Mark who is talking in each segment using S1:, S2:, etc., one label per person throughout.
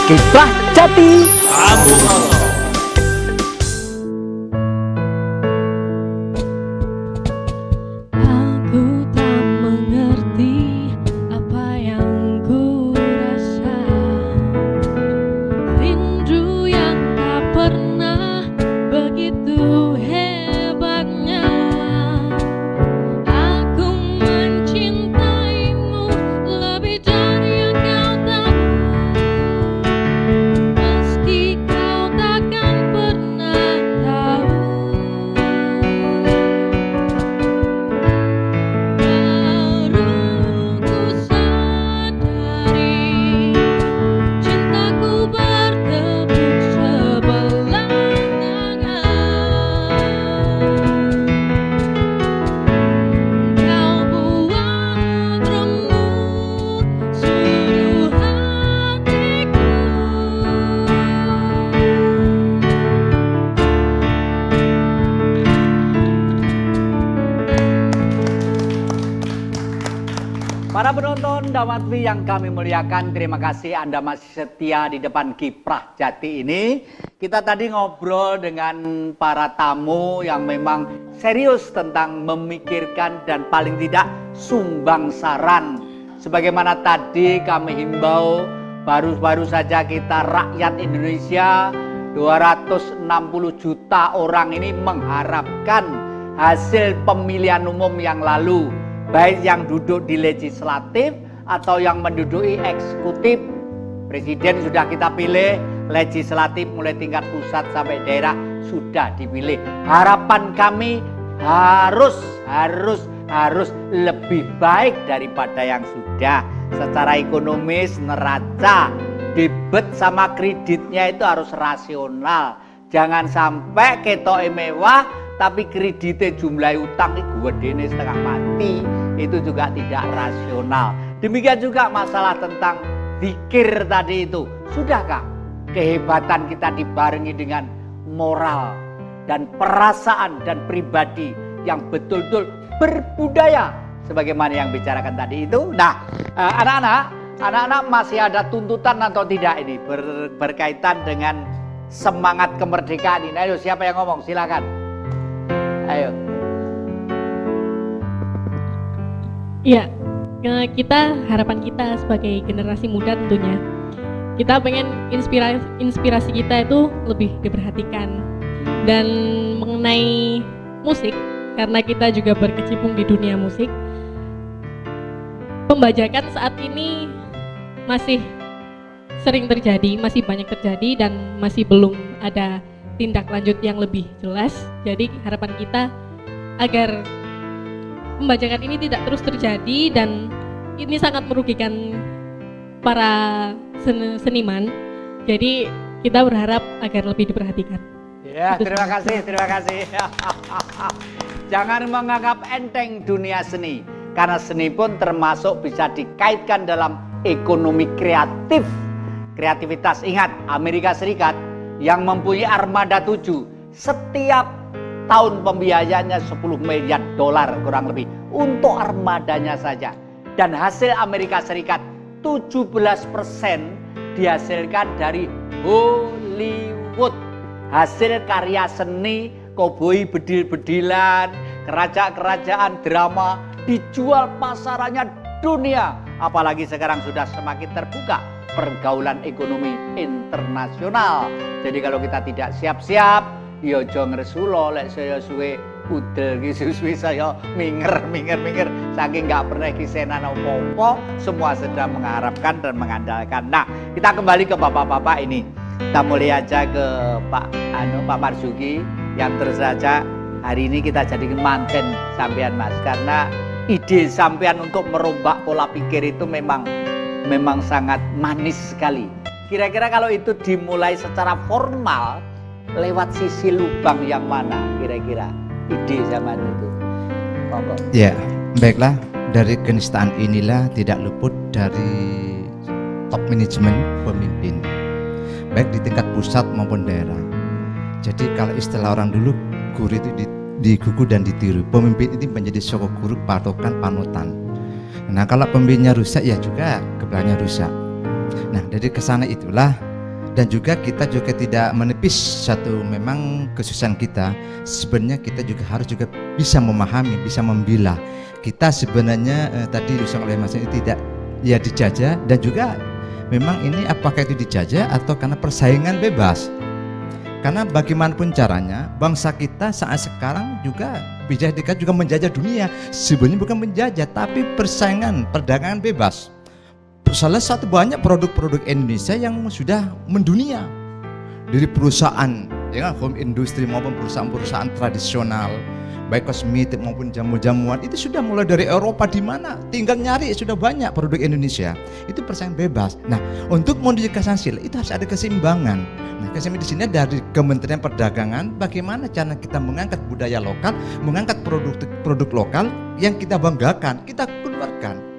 S1: Kiprah Jati.
S2: Aku tak mengerti apa yang ku rasa, rindu yang tak pernah begitu hebatnya. Aku mencintaimu lebih dari yang kau tahu, meski kau takkan pernah tahu. Baru ku sadari cintaku bertepuk sebelah tangan. Kau buat remuk seluruh hatiku.
S1: Para penonton Damatwi yang kami muliakan, terima kasih Anda masih setia di depan Kiprah Jati ini. Kita tadi ngobrol dengan para tamu yang memang serius tentang memikirkan dan paling tidak sumbang saran. Sebagaimana tadi kami himbau, baru-baru saja kita rakyat Indonesia 260 juta orang ini mengharapkan hasil pemilihan umum yang lalu, baik yang duduk di legislatif atau yang menduduki eksekutif. Presiden sudah kita pilih, legislatif mulai tingkat pusat sampai daerah sudah dipilih. Harapan kami harus lebih baik daripada yang sudah. Secara ekonomis, neraca, debit sama kreditnya itu harus rasional. Jangan sampai ketok mewah tapi kreditnya jumlah utang itu gedene setengah mati, itu juga tidak rasional. Demikian juga masalah tentang zikir tadi itu. Sudahkah kehebatan kita dibarengi dengan moral dan perasaan dan pribadi yang betul-betul berbudaya sebagaimana yang bicarakan tadi itu? Nah, anak-anak masih ada tuntutan atau tidak ini berkaitan dengan semangat kemerdekaan ini? Ayo, siapa yang ngomong? Silakan. Ayo.
S2: Iya, harapan kita sebagai generasi muda tentunya, kita pengen inspirasi kita itu lebih diperhatikan. Dan mengenai musik, karena kita juga berkecimpung di dunia musik, pembajakan saat ini masih sering terjadi, masih banyak terjadi, dan masih belum ada tindak lanjut yang lebih jelas. Jadi harapan kita agar pembajakan ini tidak terus terjadi, dan ini sangat merugikan para seniman. Jadi kita berharap agar lebih diperhatikan.
S1: Ya, terima kasih. Jangan menganggap enteng dunia seni, karena seni pun termasuk bisa dikaitkan dalam ekonomi kreatif. Kreativitas, ingat Amerika Serikat yang mempunyai armada 7, setiap tahun pembiayaannya 10 miliar dolar kurang lebih untuk armadanya saja. Dan hasil Amerika Serikat 17% dihasilkan dari Hollywood. Hasil karya seni, koboi bedil-bedilan, kerajaan-kerajaan drama dijual pasarannya dunia. Apalagi sekarang sudah semakin terbuka pergaulan ekonomi internasional. Jadi kalau kita tidak siap-siap, ya aja ngresula lek saya suwe udel ki suwe saya minger saking nggak pernah kisenan apa-apa, semua sedang mengharapkan dan mengandalkan. Nah, kita kembali ke bapak-bapak ini. Kita mulai aja ke Pak Marzuki yang terus saja hari ini kita jadikan manten sampean Mas, karena ide sampean untuk merombak pola pikir itu memang sangat manis sekali. Kira-kira kalau itu dimulai secara formal, lewat sisi lubang yang mana kira-kira ide zaman itu? Monggo.
S3: Ya, baiklah, dari kenistaan inilah tidak luput dari top manajemen pemimpin, baik di tingkat pusat maupun daerah. Jadi kalau istilah orang dulu, guru itu digugu dan ditiru. Pemimpin itu menjadi sosok guru, patokan, panutan. Nah, kalau pemimpinnya rusak ya juga kebelakangnya rusak. Nah, dari kesana itulah Dan juga kita juga tidak menepis satu memang kesusahan kita. Sebenarnya kita juga harus juga bisa memahami, bisa membilah. Kita sebenarnya tadi disebut oleh Mas ini tidak ya dijajah, dan juga memang ini apakah itu dijajah atau karena persaingan bebas. Karena bagaimanapun caranya bangsa kita saat sekarang juga bisa dikatakan juga menjajah dunia. Sebenarnya bukan menjajah tapi persaingan, perdagangan bebas. Salah satu banyak produk-produk Indonesia yang sudah mendunia, dari perusahaan ya home industry maupun perusahaan-perusahaan tradisional, baik kosmetik maupun jamu-jamuan, itu sudah mulai dari Eropa, di mana tinggal nyari sudah banyak produk Indonesia. Itu persaingan bebas. Nah, untuk menuju ke Pancasila itu harus ada keseimbangan. Nah, keseimbangan di sini dari Kementerian Perdagangan, bagaimana cara kita mengangkat budaya lokal, mengangkat produk lokal yang kita banggakan, kita keluarkan.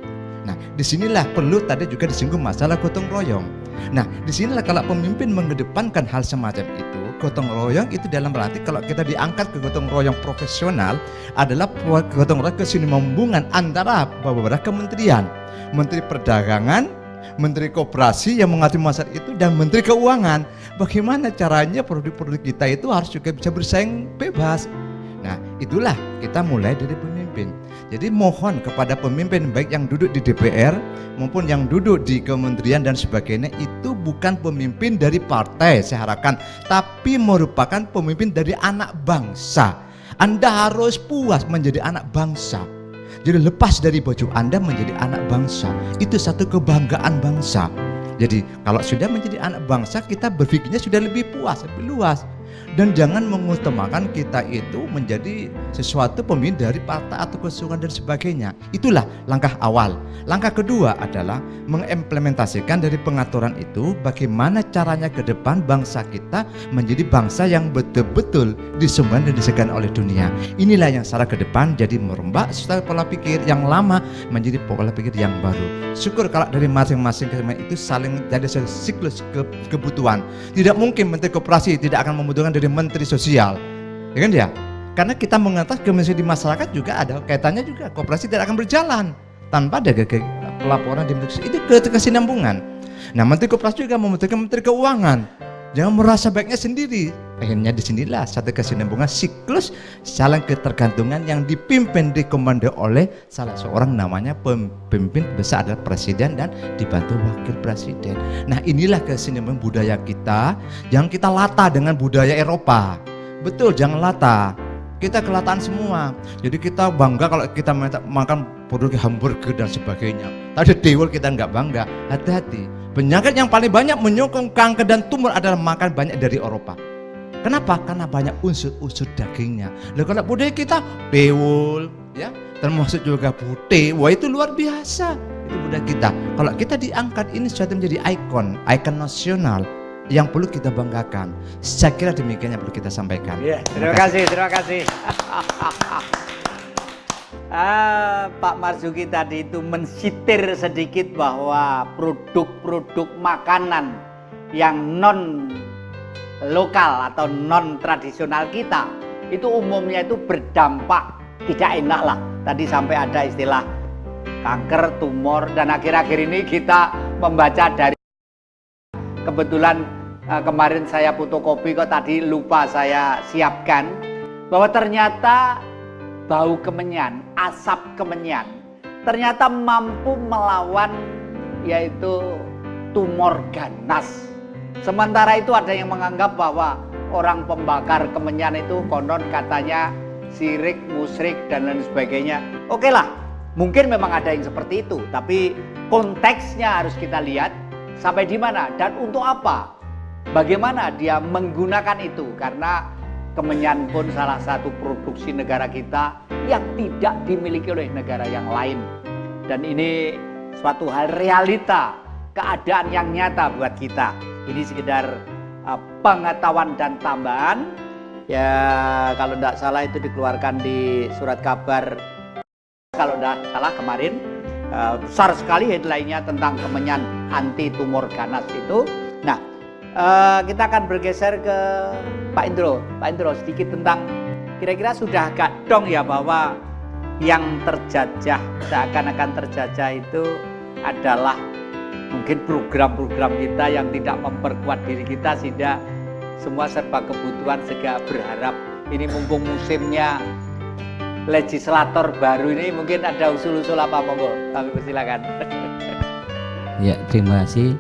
S3: Nah, disinilah perlu tadi juga disinggung masalah gotong royong. Nah, disinilah kalau pemimpin mengedepankan hal semacam itu, gotong royong itu dalam berarti kalau kita diangkat ke gotong royong profesional adalah gotong royong kesinambungan antara beberapa kementerian, Menteri Perdagangan, Menteri Koperasi yang mengatur masalah itu, dan Menteri Keuangan. Bagaimana caranya produk-produk kita itu harus juga bisa bersaing bebas. Nah, itulah kita mulai dari pemimpin. Jadi mohon kepada pemimpin baik yang duduk di DPR maupun yang duduk di kementerian dan sebagainya, itu bukan pemimpin dari partai saya harapkan, tapi merupakan pemimpin dari anak bangsa. Anda harus puas menjadi anak bangsa. Jadi lepas dari baju Anda menjadi anak bangsa, itu satu kebanggaan bangsa. Jadi kalau sudah menjadi anak bangsa, kita berpikirnya sudah lebih puas, lebih luas. Dan jangan mengutamakan kita itu menjadi sesuatu pemimpin dari partai atau kesukaan dan sebagainya. Itulah langkah awal. Langkah kedua adalah mengimplementasikan dari pengaturan itu, bagaimana caranya ke depan bangsa kita menjadi bangsa yang betul-betul disembah dan disegani oleh dunia. Inilah yang salah ke depan, jadi merombak setelah pola pikir yang lama menjadi pola pikir yang baru. Syukur kalau dari masing-masing itu saling jadi siklus kebutuhan. Tidak mungkin Menteri Koperasi tidak akan membutuhkan dari Menteri Sosial, ya kan ya? Karena kita mengatas kemiskinan di masyarakat juga ada kaitannya juga. Koperasi tidak akan berjalan tanpa ada pelaporan di Menteri Sosial. Itu kesinambungan. Nah, Menteri Koperasi juga membutuhkan Menteri Keuangan. Jangan merasa baiknya sendiri. Akhirnya disinilah satu kesinambungan siklus saling ketergantungan yang dipimpin, dikomando oleh salah seorang, namanya pemimpin besar adalah presiden dan dibantu wakil presiden. Nah, inilah kesinambungan budaya kita. Jangan kita lata dengan budaya Eropa. Betul, jangan lata. Kita kelataan semua. Jadi kita bangga kalau kita makan produk hamburger dan sebagainya. Tapi dewa kita nggak bangga. Hati-hati. Penyakit yang paling banyak menyokong kanker dan tumor adalah makan banyak dari Eropa. Kenapa? Karena banyak unsur-unsur dagingnya. Lalu kalau budaya kita bewul, ya, termasuk juga putih, wah itu luar biasa. Itu budaya kita. Kalau kita diangkat ini suatu menjadi ikon nasional yang perlu kita banggakan. Saya kira demikian yang perlu kita sampaikan.
S1: Ya, terima kasih. Pak Marzuki tadi itu mensitir sedikit bahwa produk-produk makanan yang non lokal atau non tradisional kita itu umumnya itu berdampak tidak enak lah. Tadi sampai ada istilah kanker, tumor, dan akhir-akhir ini kita membaca dari, kebetulan kemarin saya fotokopi kok tadi lupa saya siapkan, bahwa ternyata bau kemenyan, asap kemenyan ternyata mampu melawan yaitu tumor ganas. Sementara itu ada yang menganggap bahwa orang pembakar kemenyan itu konon katanya syirik, musyrik dan lain sebagainya. Oke lah, mungkin memang ada yang seperti itu, tapi konteksnya harus kita lihat sampai di mana dan untuk apa, bagaimana dia menggunakan itu. Karena kemenyan pun salah satu produksi negara kita yang tidak dimiliki oleh negara yang lain. Dan ini suatu hal realita, keadaan yang nyata buat kita. Ini sekedar pengetahuan dan tambahan. Ya kalau tidak salah itu dikeluarkan di surat kabar, kalau tidak salah kemarin, besar sekali headline-nya tentang kemenyan anti tumor ganas itu. Nah, kita akan bergeser ke Pak Indro. Pak Indro, sedikit tentang kira-kira sudah agak dong ya bahwa yang terjajah, seakan-akan terjajah itu adalah mungkin program-program kita yang tidak memperkuat diri kita sehingga semua serba kebutuhan, sehingga berharap ini mumpung musimnya legislator baru ini mungkin ada usul-usul apa, monggo kami persilakan.
S4: Ya, terima kasih.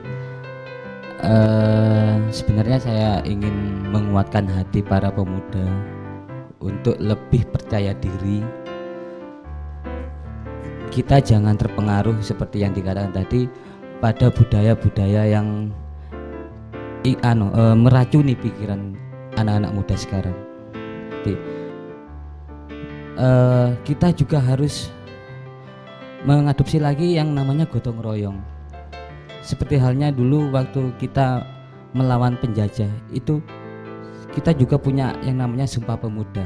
S4: Sebenarnya saya ingin menguatkan hati para pemuda untuk lebih percaya diri. Kita jangan terpengaruh seperti yang dikatakan tadi pada budaya-budaya yang meracuni pikiran anak-anak muda sekarang. Jadi, kita juga harus mengadopsi lagi yang namanya gotong royong. Seperti halnya dulu waktu kita melawan penjajah, itu kita juga punya yang namanya Sumpah Pemuda.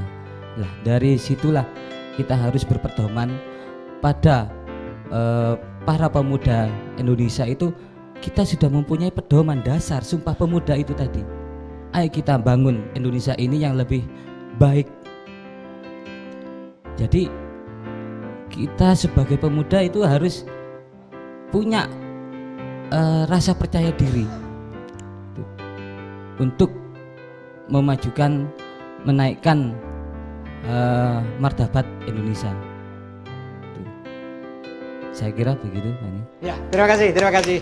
S4: Lah, dari situlah kita harus berpedoman pada para pemuda Indonesia itu. Kita sudah mempunyai pedoman dasar Sumpah Pemuda itu tadi. Ayo kita bangun Indonesia ini yang lebih baik. Jadi kita sebagai pemuda itu harus punya rasa percaya diri untuk memajukan, menaikkan martabat Indonesia. Saya kira begitu, Pak.
S1: Ya, terima kasih, terima kasih.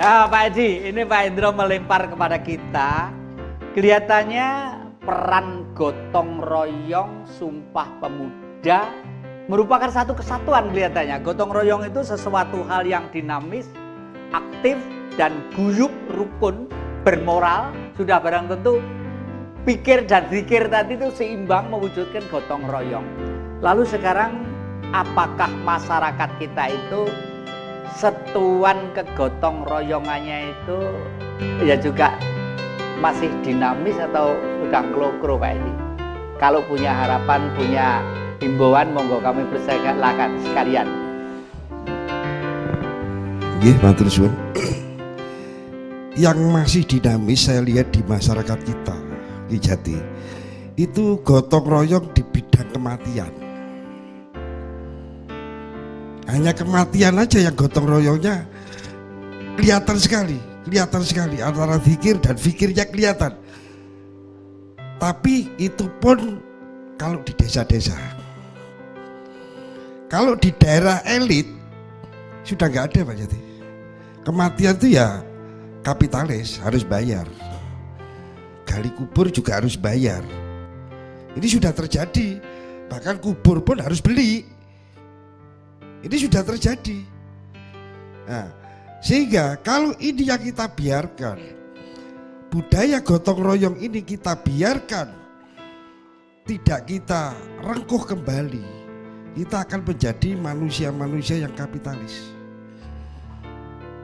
S1: Pak Edi, ini Pak Hendro melempar kepada kita. Kelihatannya peran gotong royong Sumpah Pemuda merupakan satu kesatuan kelihatannya. Gotong royong itu sesuatu hal yang dinamis, aktif, dan guyup, rukun, bermoral. Sudah barang tentu pikir dan zikir tadi itu seimbang mewujudkan gotong royong. Lalu sekarang apakah masyarakat kita itu setuan kegotong royongannya itu ya juga masih dinamis atau sudah klokro, Pak Edi? Kalau punya harapan, punya himbauan, monggo kami persilakan sekalian.
S5: Nggih, matur suwun. Yang masih dinamis saya lihat di masyarakat kita, di Jati, itu gotong royong di bidang kematian. Hanya kematian aja yang gotong royongnya kelihatan sekali antara zikir dan fikirnya kelihatan. Tapi itu pun kalau di desa-desa. Kalau di daerah elit sudah nggak ada, Pak Jati. Kematian itu ya kapitalis, harus bayar. Gali kubur juga harus bayar. Ini sudah terjadi, bahkan kubur pun harus beli. Ini sudah terjadi. Nah, sehingga kalau ini yang kita biarkan, budaya gotong royong ini kita biarkan, tidak kita rengkuh kembali, kita akan menjadi manusia-manusia yang kapitalis.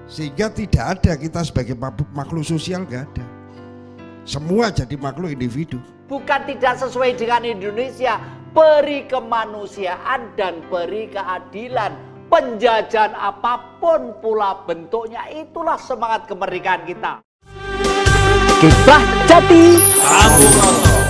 S5: Sehingga tidak ada kita sebagai makhluk sosial, gak ada. Semua jadi makhluk individu.
S1: Bukan tidak sesuai dengan Indonesia, peri kemanusiaan dan peri keadilan. Penjajahan apapun pula bentuknya, itulah semangat kemerdekaan kita.
S6: Kisah Jati.
S7: Rabu Roto.